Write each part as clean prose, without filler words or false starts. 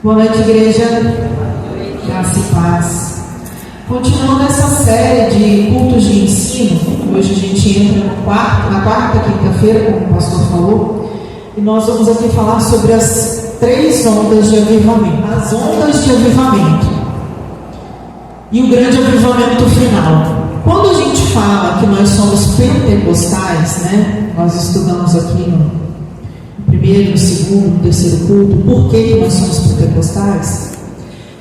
Boa noite, igreja. Graça e paz. Continuando essa série de cultos de ensino, hoje a gente entra na quarta quinta-feira, como o pastor falou, e nós vamos aqui falar sobre as três ondas de avivamento. As ondas de avivamento e o grande avivamento final. Quando a gente fala que nós somos pentecostais, nós estudamos aqui no primeiro, no segundo, no terceiro culto, por que nós somos pentecostais?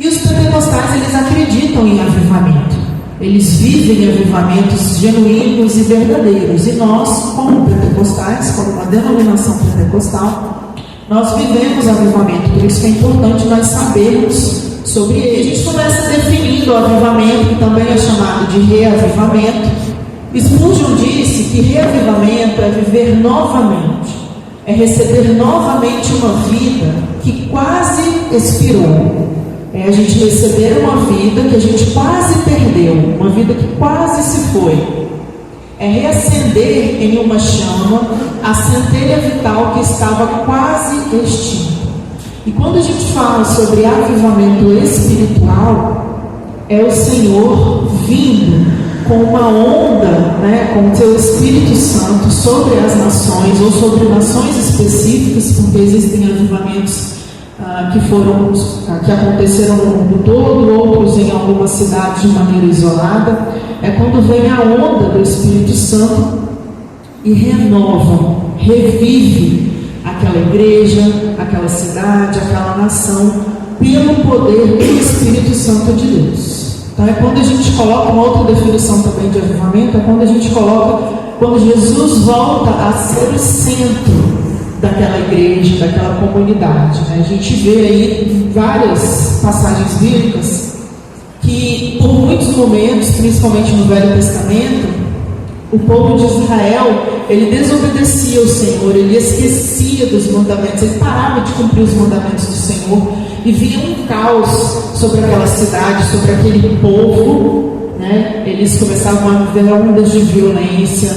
E os pentecostais, eles acreditam em avivamento. Eles vivem avivamentos genuínos e verdadeiros. E nós, como pentecostais, como uma denominação pentecostal, nós vivemos avivamento. Por isso que é importante nós sabermos sobre ele. A gente começa definindo o avivamento, que também é chamado de reavivamento. Spurgeon disse que reavivamento é viver novamente. É receber novamente uma vida que quase expirou. É a gente receber uma vida que a gente quase perdeu, uma vida que quase se foi. É reacender em uma chama a centelha vital que estava quase extinta. E quando a gente fala sobre avivamento espiritual, é o Senhor vindo com uma onda, com o seu Espírito Santo sobre as nações, ou sobre nações específicas, porque existem avivamentos que aconteceram no mundo todo, outros em alguma cidade de maneira isolada. É quando vem a onda do Espírito Santo e renova, revive aquela igreja, aquela cidade, aquela nação, pelo poder do Espírito Santo de Deus. Então é quando a gente coloca uma outra definição também de avivamento, é quando a gente coloca, quando Jesus volta a ser o centro daquela igreja, daquela comunidade. A gente vê aí várias passagens bíblicas que, por muitos momentos, principalmente no Velho Testamento, o povo de Israel, ele desobedecia ao Senhor, ele esquecia dos mandamentos, ele parava de cumprir os mandamentos do Senhor, e vinha um caos sobre aquela cidade, sobre aquele povo, Eles começavam a viver ondas de violência,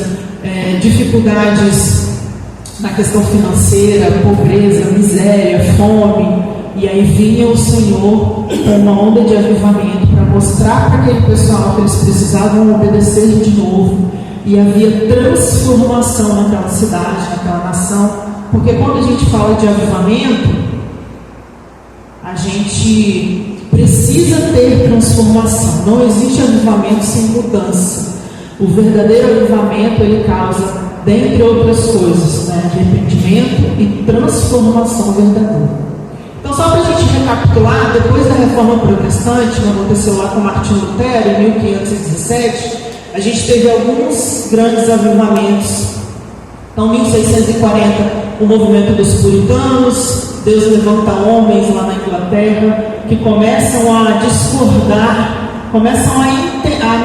dificuldades na questão financeira, pobreza, miséria, fome. E aí vinha o Senhor com uma onda de avivamento para mostrar para aquele pessoal que eles precisavam obedecer de novo. E havia transformação naquela cidade, naquela nação. Porque quando a gente fala de avivamento, a gente precisa ter transformação. Não existe avivamento sem mudança. O verdadeiro avivamento, ele causa, dentre outras coisas, arrependimento e transformação verdadeira. Então, só para a gente recapitular, depois da Reforma Protestante, que aconteceu lá com Martinho Lutero, em 1517, a gente teve alguns grandes avivamentos. Então, em 1640, o movimento dos puritanos. Deus levanta homens lá na Inglaterra que começam a discordar, começam a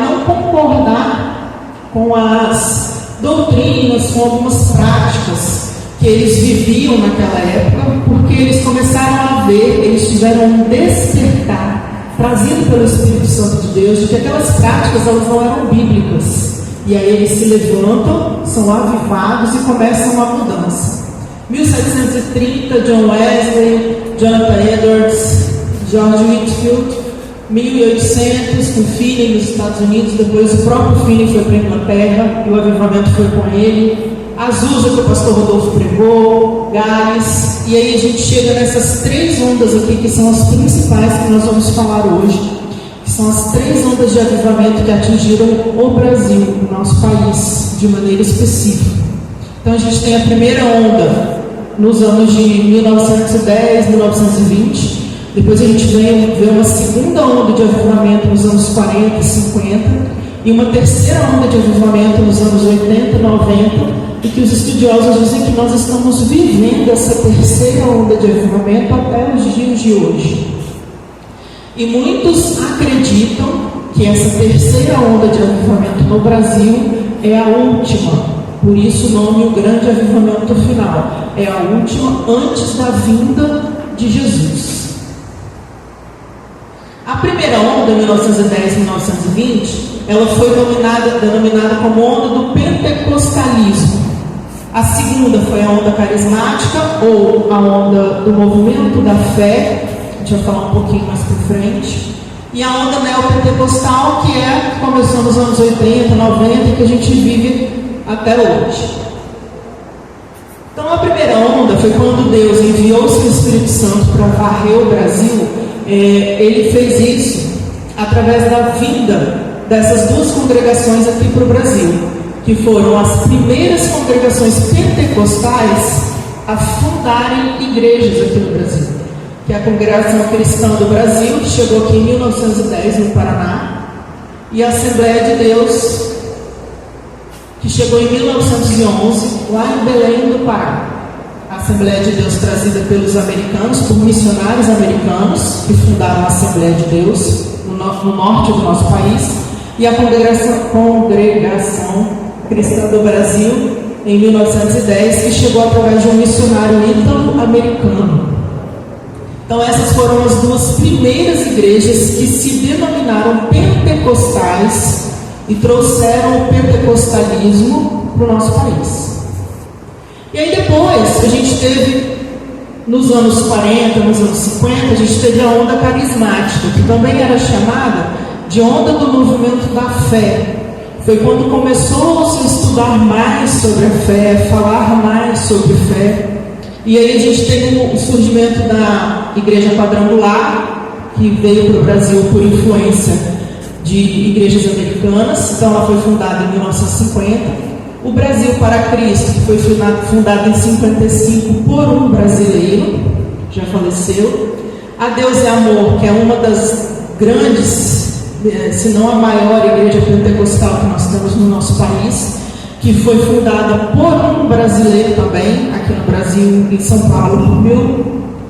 não concordar com as doutrinas, com algumas práticas que eles viviam naquela época, porque eles começaram a ver, eles tiveram um despertar trazido pelo Espírito Santo de Deus, de que aquelas práticas elas não eram bíblicas. E aí eles se levantam, são avivados e começam a mudança. 1730, John Wesley, Jonathan Edwards, George Whitefield. 1800, com Finney nos Estados Unidos. Depois o próprio Finney foi para a Inglaterra e o avivamento foi com ele. Azusa, que o pastor Rodolfo pregou, Gales. E aí a gente chega nessas três ondas aqui, que são as principais que nós vamos falar hoje, que são as três ondas de avivamento que atingiram o Brasil, o nosso país, de maneira específica. Então a gente tem a primeira onda nos anos de 1910, 1920. Depois a gente vê uma segunda onda de avivamento nos anos 40 e 50. E uma terceira onda de avivamento nos anos 80 e 90. E que os estudiosos dizem que nós estamos vivendo essa terceira onda de avivamento até os dias de hoje. E muitos acreditam que essa terceira onda de avivamento no Brasil é a última. Por isso o nome, o grande avivamento final. É a última antes da vinda de Jesus. A primeira onda, 1910-1920, ela foi denominada como onda do pentecostalismo. A segunda foi a onda carismática, ou a onda do movimento da fé, gente vai falar um pouquinho mais para frente. E a onda neopentecostal, que começou nos anos 80, 90 e que a gente vive até hoje. Então a primeira onda foi quando Deus enviou o seu Espírito Santo para varrer o Brasil. Ele fez isso através da vinda dessas duas congregações aqui para o Brasil, que foram as primeiras congregações pentecostais a fundarem igrejas aqui no Brasil, que é a Congregação Cristã do Brasil, que chegou aqui em 1910 no Paraná, e a Assembleia de Deus, que chegou em 1911 lá em Belém do Pará. A Assembleia de Deus trazida pelos americanos, por missionários americanos que fundaram a Assembleia de Deus no norte do nosso país, e a Congregação Cristã do Brasil em 1910, que chegou através de um missionário ítalo-americano. Então essas foram as duas primeiras igrejas que se denominaram pentecostais e trouxeram o pentecostalismo para o nosso país. E aí depois a gente teve, nos anos 40, nos anos 50, a gente teve a onda carismática, que também era chamada de onda do movimento da fé. Foi quando começou a se estudar mais sobre a fé, falar mais sobre fé. E aí a gente teve o surgimento da Igreja Quadrangular, que veio para o Brasil por influência de igrejas americanas. Então ela foi fundada em 1950. O Brasil para Cristo, que foi fundado em 55 por um brasileiro, já faleceu. A Deus é Amor, que é uma das grandes, se não a maior igreja pentecostal que nós temos no nosso país, que foi fundada por um brasileiro também, aqui no Brasil, em São Paulo,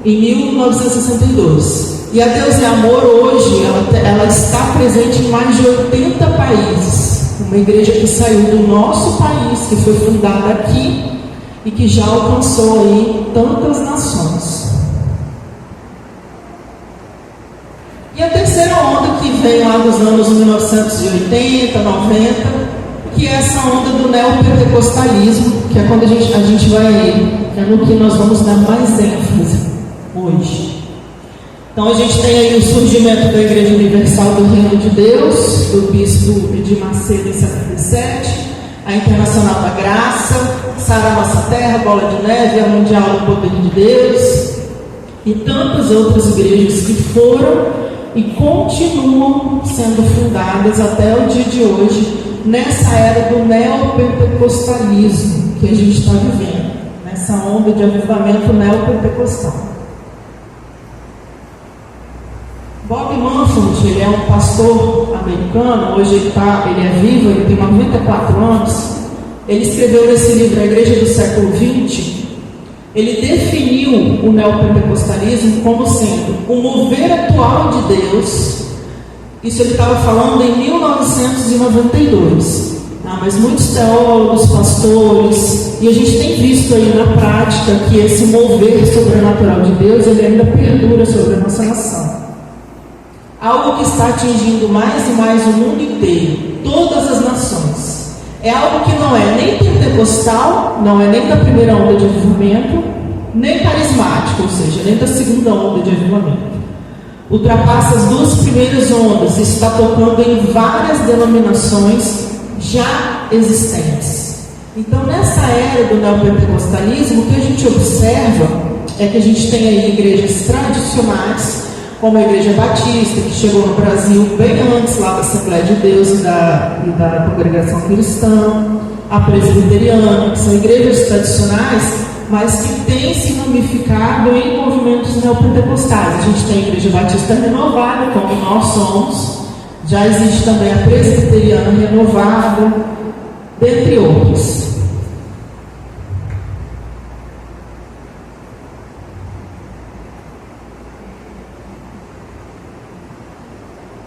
em 1962. E a Deus é Amor hoje, ela está presente em mais de 80 países. Uma igreja que saiu do nosso país, que foi fundada aqui e que já alcançou aí tantas nações. E a terceira onda que vem lá dos anos 1980, 90, que é essa onda do neopentecostalismo, que é quando a gente vai, é no que nós vamos dar mais ênfase hoje. Então a gente tem aí o surgimento da Igreja Universal do Reino de Deus, do bispo Edir Macedo em 77, a Internacional da Graça, Sara Nossa Terra, Bola de Neve, a Mundial do Poder de Deus, e tantas outras igrejas que foram e continuam sendo fundadas até o dia de hoje, nessa era do neopentecostalismo que a gente está vivendo, nessa onda de avivamento neopentecostal. Bob Mumford, ele é um pastor americano, hoje ele é vivo, ele tem 94 anos. Ele escreveu nesse livro, A Igreja do Século XX, ele definiu o neopentecostalismo como sendo o mover atual de Deus. Isso ele estava falando em 1992. Mas muitos teólogos, pastores, e a gente tem visto aí na prática que esse mover sobrenatural de Deus, ele ainda perdura sobre a nossa nação. Algo que está atingindo mais e mais o mundo inteiro, todas as nações. É algo que não é nem pentecostal, não é nem da primeira onda de avivamento, nem carismático, ou seja, nem da segunda onda de avivamento. Ultrapassa as duas primeiras ondas e está tocando em várias denominações já existentes. Então, nessa era do neopentecostalismo, o que a gente observa é que a gente tem aí igrejas tradicionais, como a Igreja Batista, que chegou no Brasil bem antes lá da Assembleia de Deus e da Congregação Cristã, a Presbiteriana, que são igrejas tradicionais, mas que têm se ramificado em movimentos neopentecostais. A gente tem a Igreja Batista Renovada, como nós somos, já existe também a Presbiteriana Renovada, dentre outros.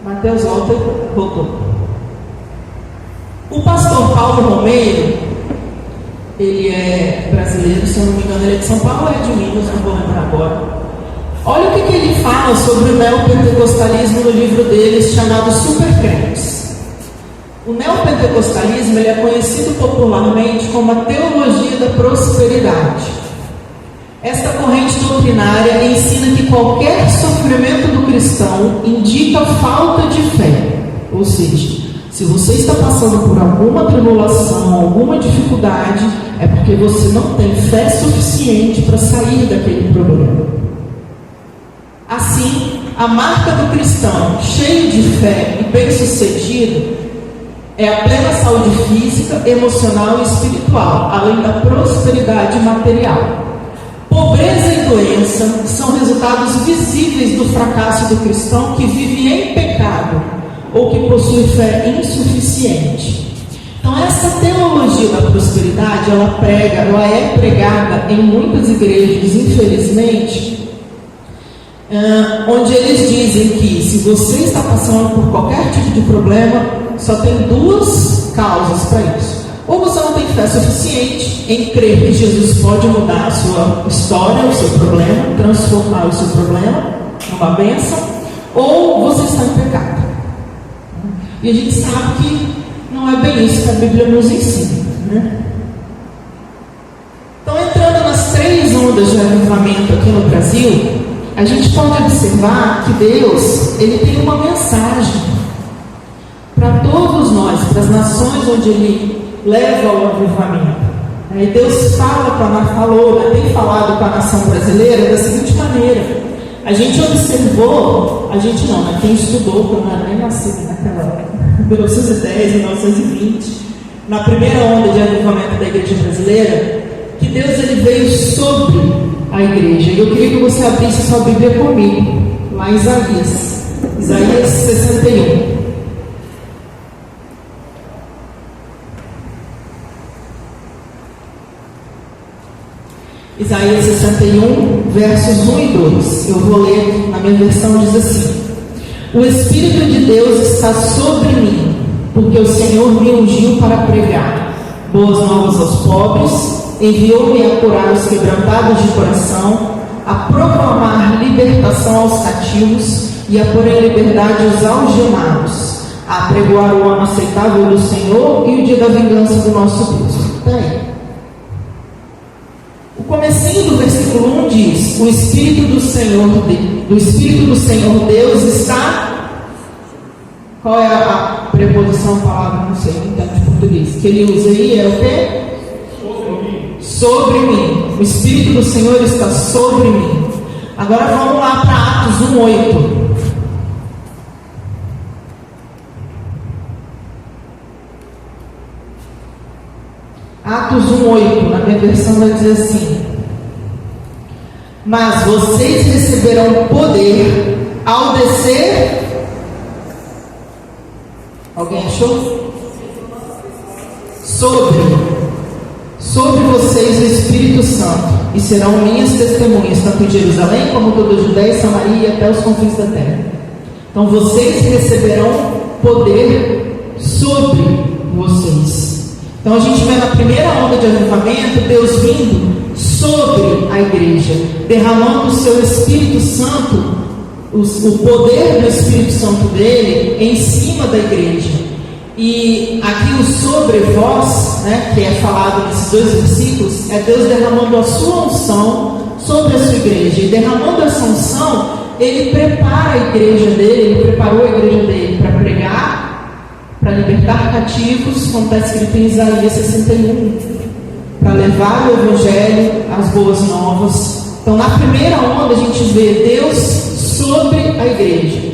Mateus voltou. O pastor Paulo Romeiro, ele é brasileiro, se eu não me engano, ele é de São Paulo ou é de Minas, não vou lembrar agora. Olha o que ele fala sobre o neopentecostalismo no livro dele, chamado Supercrentes. O neopentecostalismo ele é conhecido popularmente como a teologia da prosperidade. Esta corrente doutrinária ensina que qualquer sofrimento do cristão indica falta de fé. Ou seja, se você está passando por alguma tribulação, alguma dificuldade, é porque você não tem fé suficiente para sair daquele problema. Assim, a marca do cristão cheio de fé e bem-sucedido é a plena saúde física, emocional e espiritual, além da prosperidade material. Pobreza e doença são resultados visíveis do fracasso do cristão que vive em pecado ou que possui fé insuficiente. Então, essa teologia da prosperidade, ela é pregada em muitas igrejas, infelizmente, onde eles dizem que se você está passando por qualquer tipo de problema, só tem duas causas para isso. Ou você não tem fé suficiente em crer que Jesus pode mudar a sua história, o seu problema, transformar o seu problema numa bênção, ou você está em pecado. E a gente sabe que não é bem isso que a Bíblia nos ensina, né? Então, entrando nas 3 ondas de avivamento aqui no Brasil, a gente pode observar que Deus, Ele tem uma mensagem para todos nós, para as nações onde Ele leva ao avivamento. Aí Deus tem falado com a nação brasileira da seguinte maneira: a gente observou, quem estudou, quando eu nem nasci naquela 1910, 1920, na primeira onda de avivamento da igreja brasileira, que Deus ele veio sobre a igreja. E eu queria que você abrisse sua Bíblia comigo, lá em Isaías 61. Isaías 61, versos 1 e 2. Eu vou ler, na minha versão diz assim: O Espírito de Deus está sobre mim, porque o Senhor me ungiu para pregar boas novas aos pobres, enviou-me a curar os quebrantados de coração, a proclamar libertação aos cativos e a pôr em liberdade os algemados, a apregoar o ano aceitável do Senhor e o dia da vingança do nosso Deus. Está aí. O comecinho do versículo 1 diz: o Espírito do Senhor Deus está... Qual é a preposição, palavra, não sei, não entendo de português, que ele usa aí é o quê? Sobre mim. O Espírito do Senhor está sobre mim. Agora vamos lá para Atos 1:8. Atos 1:8, na minha versão vai dizer assim: mas vocês receberão poder ao descer... Alguém achou? Sobre vocês o Espírito Santo, e serão minhas testemunhas, tanto em Jerusalém como toda a Judéia e Samaria e até os confins da terra. Então vocês receberão poder sobre vocês. Então a gente vê na primeira onda de avivamento Deus vindo sobre a igreja, derramando o seu Espírito Santo, o poder do Espírito Santo dele em cima da igreja. E aqui o sobre vós, né, que é falado nesses 2 versículos, é Deus derramando a sua unção sobre a sua igreja. E derramando essa unção, ele prepara a igreja dele, ele preparou a igreja dele para pregar, para libertar cativos, como está escrito em Isaías 61, para levar o evangelho, as boas novas. Então, na primeira onda, a gente vê Deus sobre a igreja.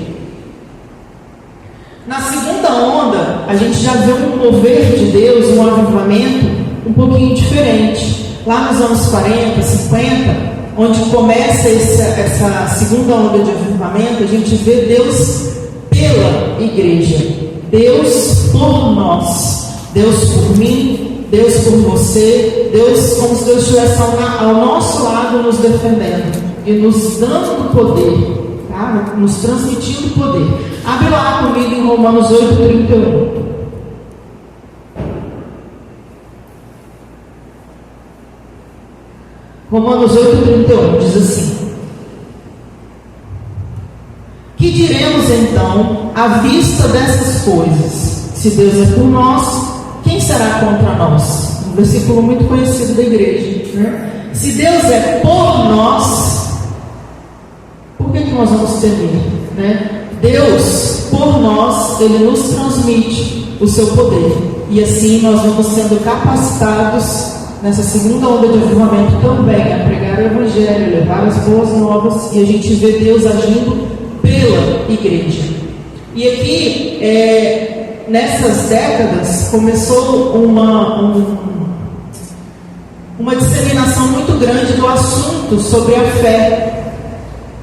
Na segunda onda, a gente já vê um mover de Deus, um avivamento um pouquinho diferente. Lá nos anos 40, 50, onde começa essa segunda onda de avivamento, a gente vê Deus pela igreja, Deus por nós, Deus por mim, Deus por você, Deus como se Deus estivesse ao nosso lado nos defendendo e nos dando poder. Nos transmitindo poder. Abre lá comigo em Romanos 8:31. Romanos 8:31 diz assim: que diremos então à vista dessas coisas? Se Deus é por nós, quem será contra nós? Um versículo muito conhecido da igreja, né? Se Deus é por nós, por que nós vamos temer, né? Deus, por nós, Ele nos transmite o seu poder. E assim nós vamos sendo capacitados nessa segunda onda de avivamento também a pregar o Evangelho, levar as boas novas, e a gente vê Deus agindo pela igreja. E aqui, nessas décadas, começou uma disseminação muito grande do assunto sobre a fé,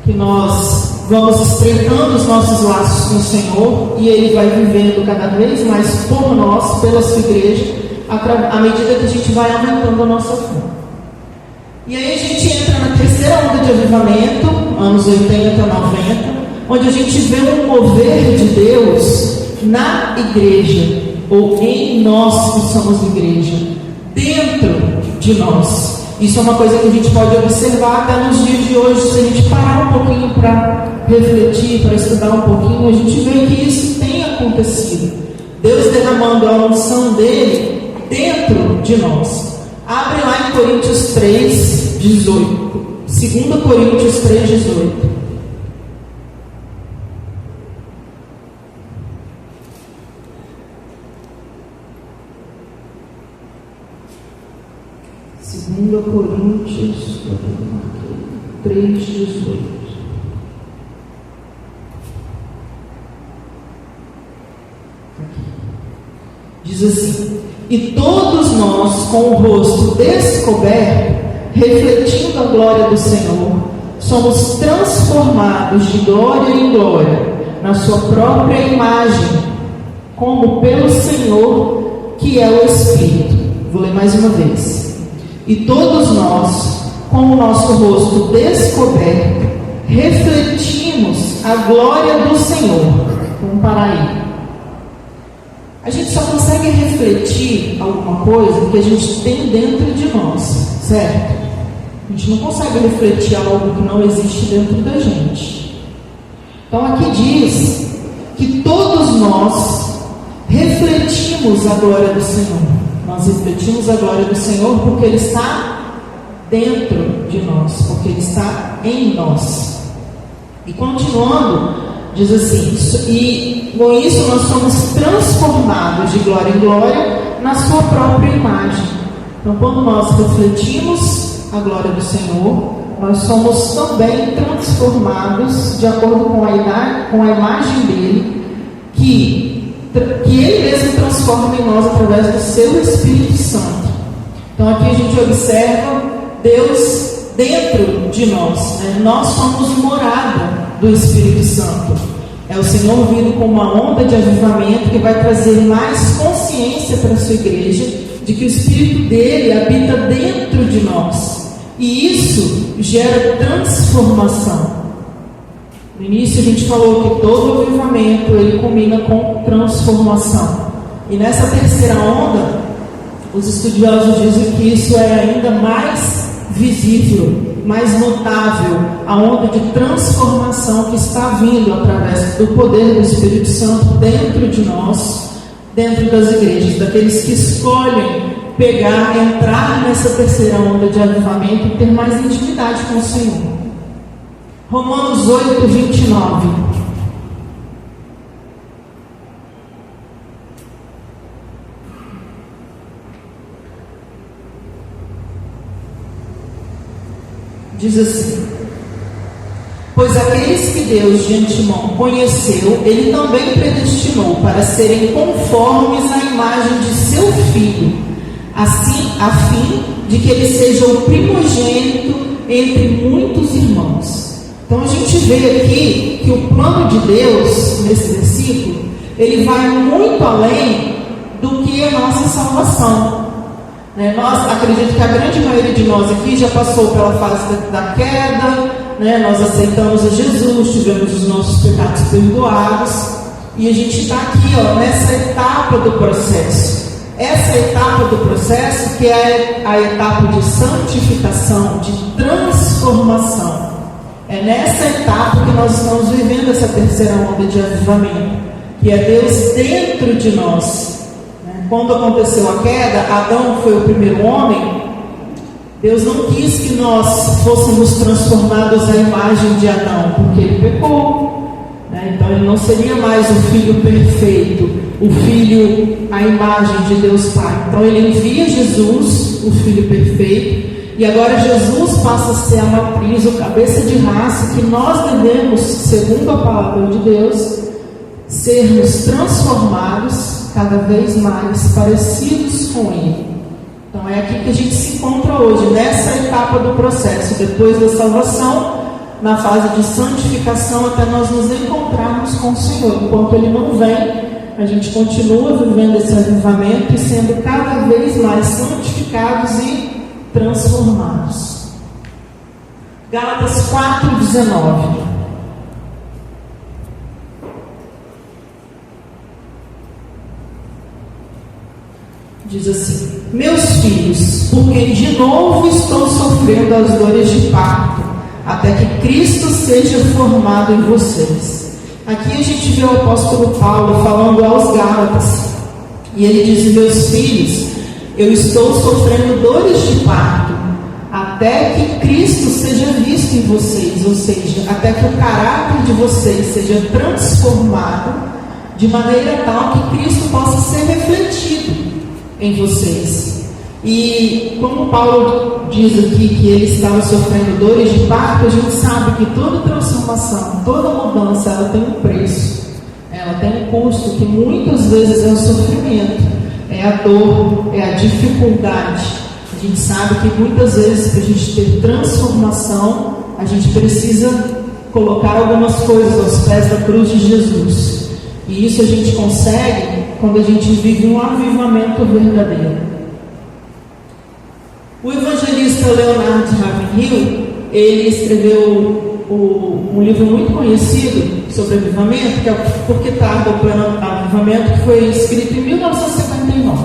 que nós vamos estreitando os nossos laços com o Senhor, e Ele vai vivendo cada vez mais por nós, pela sua igreja, à medida que a gente vai aumentando a nossa fé. E aí a gente entra na terceira onda de avivamento, anos 80, 90, onde a gente vê um mover de Deus na igreja, ou em nós que somos igreja, dentro de nós. Isso é uma coisa que a gente pode observar até nos dias de hoje. Se a gente parar um pouquinho para refletir, para estudar um pouquinho, a gente vê que isso tem acontecido. Deus derramando a unção dele dentro de nós. Abre lá em Coríntios 3, 18. 2 Coríntios 3, 18. Segunda Coríntios 3, 18. Diz assim: e todos nós, com o rosto descoberto, refletindo a glória do Senhor, somos transformados de glória em glória, na sua própria imagem, como pelo Senhor, que é o Espírito. Vou ler mais uma vez. E todos nós, com o nosso rosto descoberto, refletimos a glória do Senhor. Vamos parar aí. A gente só consegue refletir alguma coisa que a gente tem dentro de nós, certo? A gente não consegue refletir algo que não existe dentro da gente. Então aqui diz que todos nós refletimos a glória do Senhor. Nós refletimos a glória do Senhor porque Ele está dentro de nós, porque Ele está em nós. E continuando, diz assim: e com isso nós somos transformados de glória em glória na sua própria imagem. Então, quando nós refletimos a glória do Senhor, nós somos também transformados de acordo com a imagem dele, que Ele mesmo transforma em nós através do seu Espírito Santo. Então aqui a gente observa Deus dentro de nós, né? Nós somos morada do Espírito Santo. É o Senhor vindo com uma onda de avivamento que vai trazer mais consciência para a sua igreja de que o Espírito dele habita dentro de nós, e isso gera transformação. No início a gente falou que todo avivamento ele combina com transformação. E nessa terceira onda, os estudiosos dizem que isso é ainda mais visível, mais notável, a onda de transformação que está vindo através do poder do Espírito Santo dentro de nós, dentro das igrejas, daqueles que escolhem entrar nessa terceira onda de avivamento e ter mais intimidade com o Senhor. Romanos 8, 29. Diz assim: pois aqueles que Deus de antemão conheceu, Ele também predestinou para serem conformes à imagem de seu Filho, assim, a fim de que Ele seja o primogênito entre muitos irmãos. Então a gente vê aqui que o plano de Deus, nesse versículo, ele vai muito além do que a nossa salvação. Nós, acredito que a grande maioria de nós aqui já passou pela fase da queda, nós aceitamos a Jesus, tivemos os nossos pecados perdoados, e a gente está aqui nessa etapa do processo. Essa etapa do processo que é a etapa de santificação, de transformação. É nessa etapa que nós estamos vivendo essa terceira onda de avivamento, que é Deus dentro de nós. Quando aconteceu a queda, Adão foi o primeiro homem, Deus não quis que nós fôssemos transformados à imagem de Adão, porque ele pecou, né? Então ele não seria mais o filho perfeito, o filho à imagem de Deus Pai. Então ele envia Jesus, o filho perfeito, e agora Jesus passa a ser a matriz, o cabeça de raça, que nós devemos, segundo a palavra de Deus, sermos transformados cada vez mais parecidos com Ele. Então é aqui que a gente se encontra hoje, nessa etapa do processo, depois da salvação, na fase de santificação, até nós nos encontrarmos com o Senhor. Enquanto Ele não vem, a gente continua vivendo esse avivamento e sendo cada vez mais santificados e transformados. Gálatas 4:19. Diz assim: meus filhos, por quem de novo estou sofrendo as dores de parto, até que Cristo seja formado em vocês. Aqui a gente vê o apóstolo Paulo falando aos Gálatas, e ele diz: meus filhos, eu estou sofrendo dores de parto, até que Cristo seja visto em vocês, ou seja, até que o caráter de vocês seja transformado, de maneira tal que Cristo possa ser refletido em vocês. E como Paulo diz aqui que ele estava sofrendo dores de parto, a gente sabe que toda transformação, toda mudança, ela tem um preço, ela tem um custo, que muitas vezes é o sofrimento, é a dor, é a dificuldade. A gente sabe que muitas vezes, para a gente ter transformação, a gente precisa colocar algumas coisas aos pés da cruz de Jesus. E isso a gente consegue quando a gente vive um avivamento verdadeiro. O evangelista Leonard Ravenhill, ele escreveu um livro muito conhecido sobre avivamento, que é Por que Tarda o Pleno Avivamento, que foi escrito em 1979.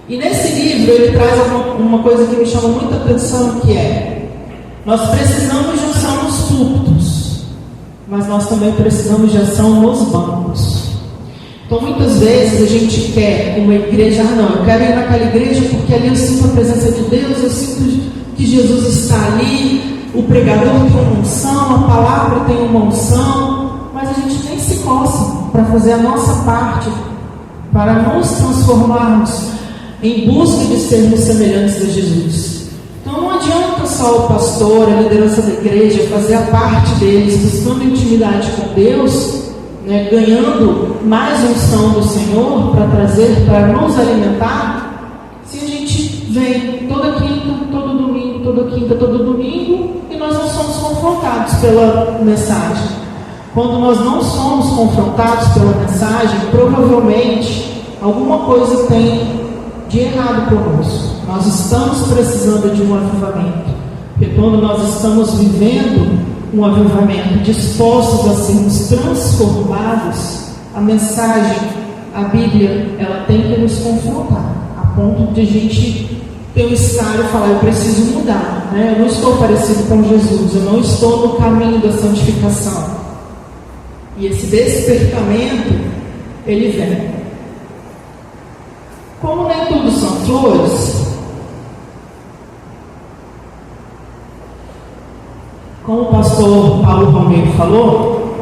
E nesse livro ele traz uma coisa que me chama muita atenção, que é: nós precisamos de ação nos púlpitos, mas nós também precisamos de ação nos bancos. Então muitas vezes a gente quer uma igreja, não, eu quero ir naquela igreja porque ali eu sinto a presença de Deus, eu sinto que Jesus está ali, o pregador tem uma unção, a palavra tem uma unção, mas a gente nem se coça para fazer a nossa parte, para nos transformarmos em busca de sermos semelhantes a Jesus. Então não adianta só o pastor, a liderança da igreja, fazer a parte deles, buscando intimidade com Deus, né, ganhando mais unção do Senhor para trazer, para nos alimentar, se a gente vem toda quinta, todo domingo, toda quinta, todo domingo, e nós não somos confrontados pela mensagem. Quando nós não somos confrontados pela mensagem, provavelmente alguma coisa tem de errado conosco. Nós estamos precisando de um avivamento, porque quando nós estamos vivendo um avivamento, dispostos a sermos transformados, a mensagem, a Bíblia, ela tem que nos confrontar, a ponto de a gente ter um estado e falar: eu preciso mudar, né? Eu não estou parecido com Jesus, eu não estou no caminho da santificação. E esse despertamento, ele vem. Como nem tudo são flores, como o pastor Paulo Romero falou,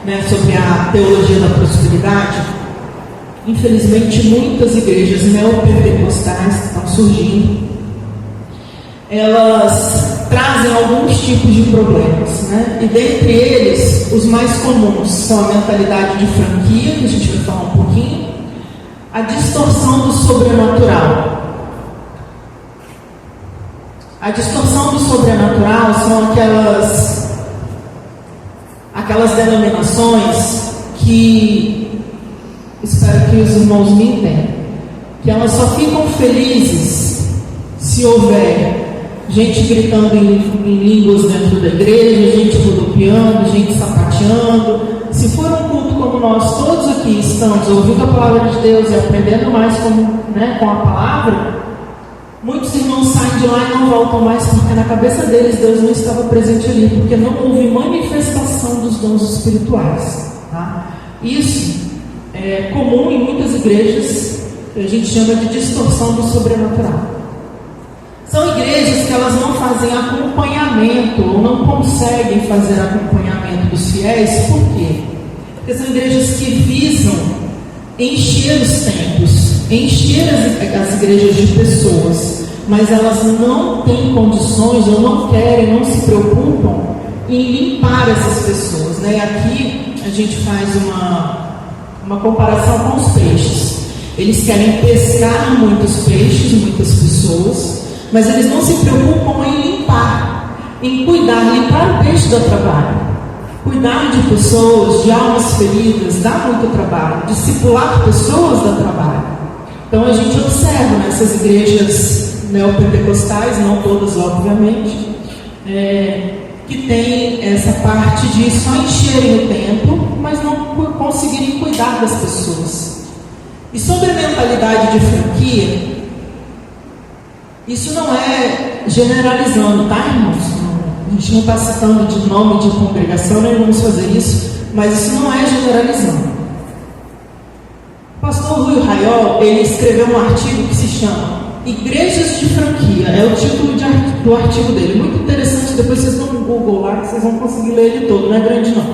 né, sobre a teologia da prosperidade, infelizmente muitas igrejas neopentecostais que estão surgindo, elas trazem alguns tipos de problemas, né? E dentre eles, os mais comuns são a mentalidade de franquia, que a gente vai falar um pouquinho, a distorção do sobrenatural. A distorção do sobrenatural são aquelas denominações que, espero que os irmãos me entendam, que elas só ficam felizes se houver gente gritando em línguas dentro da igreja, gente rodopiando, gente sapateando. Se for um culto como nós todos aqui estamos ouvindo a palavra de Deus e aprendendo mais com a palavra, muitos irmãos saem de lá e não voltam mais, porque na cabeça deles Deus não estava presente ali, porque não houve manifestação dos dons espirituais, tá? Isso é comum em muitas igrejas, a gente chama de distorção do sobrenatural. São igrejas que elas não fazem acompanhamento, ou não conseguem fazer acompanhamento dos fiéis. Por quê? Porque são igrejas que visam encher os templos, encher as igrejas de pessoas, mas elas não têm condições, ou não querem, não se preocupam em limpar essas pessoas, né? Aqui a gente faz uma comparação com os peixes. Eles querem pescar muitos peixes, muitas pessoas, mas eles não se preocupam em limpar, em cuidar. Limpar o peixe dá trabalho. Cuidar de pessoas, de almas feridas, dá muito trabalho. Discipular pessoas dá trabalho. Então a gente observa nessas igrejas neopentecostais, não todas obviamente, que tem essa parte de só encherem o templo, mas não conseguirem cuidar das pessoas. E sobre a mentalidade de franquia, isso não é generalizando, tá, irmãos? A gente não está citando de nome de congregação, nem vamos fazer isso, mas isso não é generalizando. O pastor Rui Raiol, ele escreveu um artigo que se chama Igrejas de Franquia, é o título do artigo dele, muito interessante. Depois vocês vão no Google lá, que vocês vão conseguir ler ele todo, não é grande não.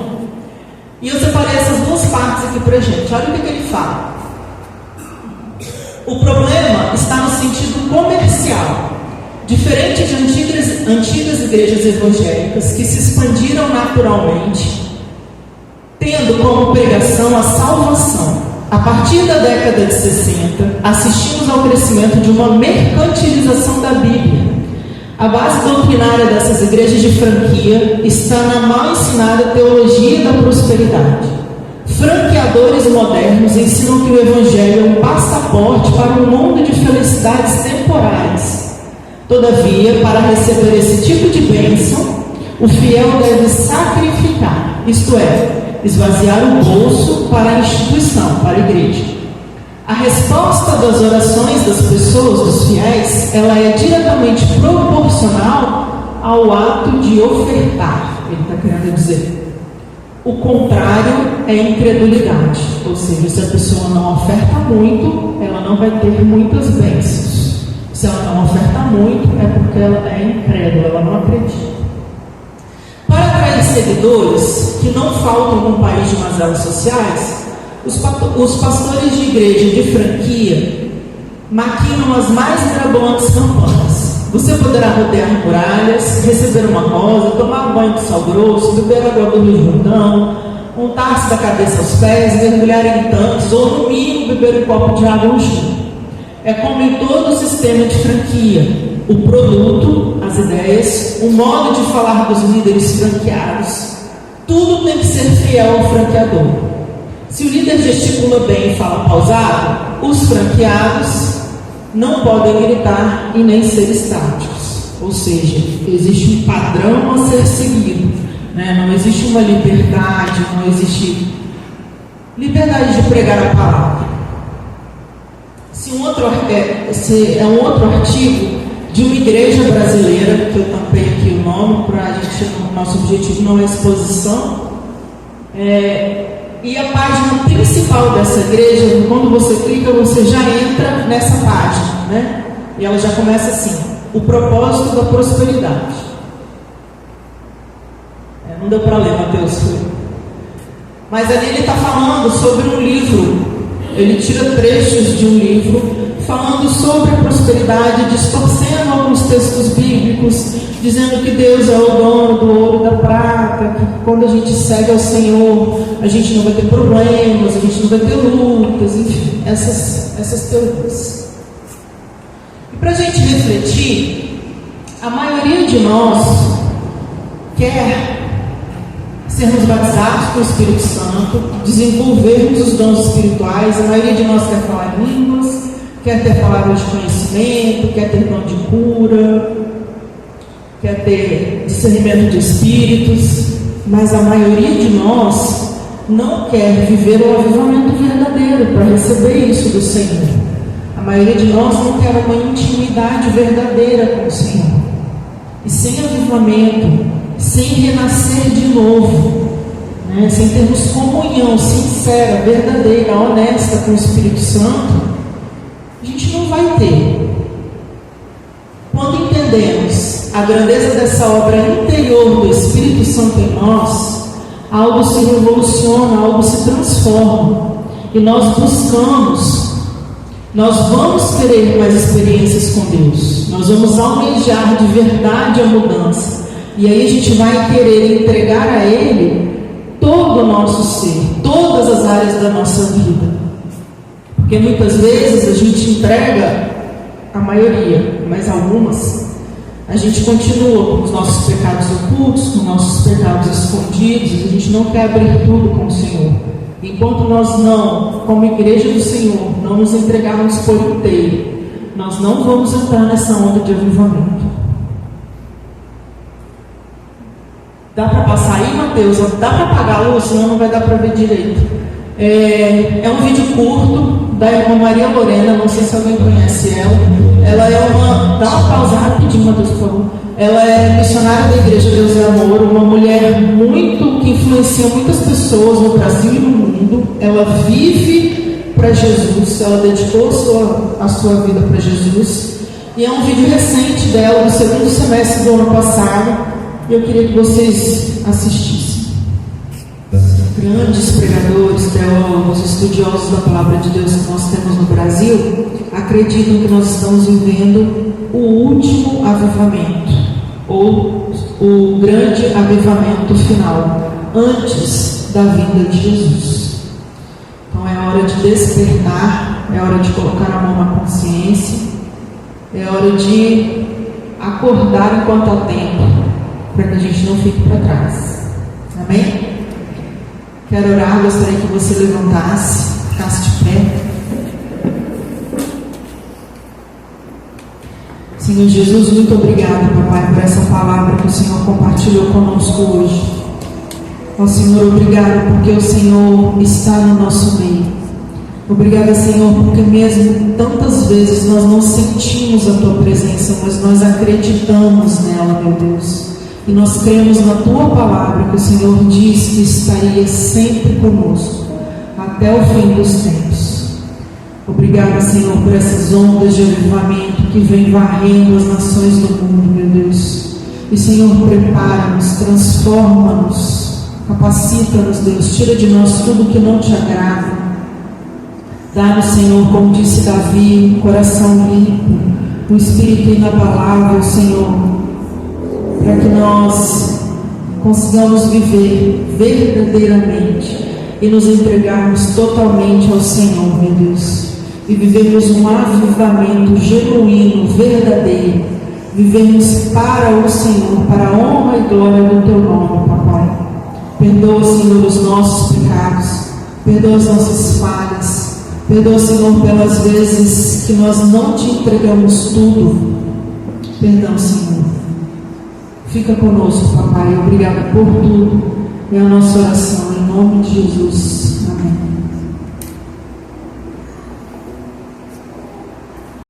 E eu separei essas duas partes aqui pra gente. Olha o que ele fala. O problema está no sentido comercial. Diferente de antigas igrejas evangélicas que se expandiram naturalmente, tendo como pregação a salvação. A partir da década de 60, assistimos ao crescimento de uma mercantilização da Bíblia. A base doutrinária dessas igrejas de franquia está na mal ensinada teologia da prosperidade. Franqueadores modernos ensinam que o Evangelho é um passaporte para um mundo de felicidades temporais. Todavia, para receber esse tipo de bênção, o fiel deve sacrificar, isto é, esvaziar o bolso para a instituição, para a igreja. A resposta das orações das pessoas, dos fiéis, ela é diretamente proporcional ao ato de ofertar, ele está querendo dizer. O contrário é incredulidade, ou seja, se a pessoa não oferta muito, ela não vai ter muitas bênçãos. Se ela não oferta muito, é porque ela é incrédula, ela não acredita. Para atrair seguidores, que não faltam no país de mazelas sociais, os pastores de igreja de franquia maquinam as mais mirabolantes campanhas. Você poderá rodear muralhas, receber uma rosa, tomar um banho de sal grosso, beber água do Rio Jordão, untar-se da cabeça aos pés, mergulhar em tanques ou, no mínimo, beber um copo de água no chão. É como em todo o sistema de franquia. O produto, as ideias, o modo de falar dos líderes franqueados, tudo tem que ser fiel ao franqueador. Se o líder gesticula bem e fala pausado, os franqueados não podem gritar e nem ser estáticos. Ou seja, existe um padrão a ser seguido, né? Não existe uma liberdade, não existe liberdade de pregar a palavra. Esse é um outro artigo de uma igreja brasileira, que eu tampei aqui o nome, para a gente, nosso objetivo não é exposição. E a página principal dessa igreja, quando você clica, você já entra nessa página, né? E ela já começa assim: o propósito da prosperidade. Não deu para ler, Mateus, mas ali ele está falando sobre um livro. Ele tira trechos de um livro falando sobre a prosperidade, distorcendo alguns textos bíblicos, dizendo que Deus é o dono do ouro e da prata, que quando a gente segue ao Senhor, a gente não vai ter problemas, a gente não vai ter lutas, enfim, essas teorias. E para a gente refletir, a maioria de nós quer sermos batizados com o Espírito Santo, desenvolvermos os dons espirituais. A maioria de nós quer falar em línguas, quer ter palavras de conhecimento, quer ter dom de cura, quer ter discernimento de espíritos, mas a maioria de nós não quer viver o avivamento verdadeiro para receber isso do Senhor. A maioria de nós não quer uma intimidade verdadeira com o Senhor. E sem avivamento, sem renascer de novo, né? Sem termos comunhão sincera, verdadeira, honesta com o Espírito Santo, a gente não vai ter. Quando entendemos a grandeza dessa obra interior do Espírito Santo em nós, algo se revoluciona, algo se transforma. E nós vamos querer mais experiências com Deus. Nós vamos almejar de verdade a mudança. E aí a gente vai querer entregar a Ele todo o nosso ser, todas as áreas da nossa vida. Porque muitas vezes a gente entrega a maioria, mas algumas a gente continua com os nossos pecados ocultos, com os nossos pecados escondidos. A gente não quer abrir tudo com o Senhor. Enquanto nós não, como igreja do Senhor, não nos entregarmos por inteiro, nós não vamos entrar nessa onda de avivamento. Dá para passar aí, Mateus? Dá para apagar a luz? Senão não vai dar para ver direito. É um vídeo curto da irmã Maria Lorena, não sei se alguém conhece ela. Ela é uma... Dá uma pausa rapidinho, Mateus, por favor. Ela é missionária da Igreja Deus e Amor, uma mulher que influencia muitas pessoas no Brasil e no mundo. Ela vive para Jesus, ela dedicou a sua vida para Jesus. E é um vídeo recente dela, do segundo semestre do ano passado, e eu queria que vocês assistissem. Grandes pregadores, teólogos, estudiosos da palavra de Deus que nós temos no Brasil acreditam que nós estamos vivendo o último avivamento, ou o grande avivamento final, antes da vinda de Jesus. Então é hora de despertar, é hora de colocar a mão na consciência, é hora de acordar enquanto há tempo, para que a gente não fique para trás. Amém? Quero orar, gostaria que você levantasse, ficasse de pé. Senhor Jesus, muito obrigado, papai, por essa palavra que o Senhor compartilhou conosco hoje. Ó Senhor, obrigado porque o Senhor está no nosso meio. Obrigada, Senhor, porque mesmo tantas vezes nós não sentimos a Tua presença, mas nós acreditamos nela, meu Deus. E nós cremos na Tua palavra, que o Senhor diz que estaria sempre conosco, até o fim dos tempos. Obrigada, Senhor, por essas ondas de avivamento que vêm varrendo as nações do mundo, meu Deus. E, Senhor, prepara-nos, transforma-nos, capacita-nos, Deus. Tira de nós tudo que não Te agrada. Dá-nos, Senhor, como disse Davi, um coração limpo, um espírito inabalável, Senhor, para que nós consigamos viver verdadeiramente e nos entregarmos totalmente ao Senhor, meu Deus. E vivermos um avivamento genuíno, verdadeiro. Vivermos para o Senhor, para a honra e glória do Teu nome, papai. Perdoa, Senhor, os nossos pecados. Perdoa as nossas falhas. Perdoa, Senhor, pelas vezes que nós não Te entregamos tudo. Perdão, Senhor. Fica conosco, papai. Obrigado por tudo. É a nossa oração, em nome de Jesus. Amém.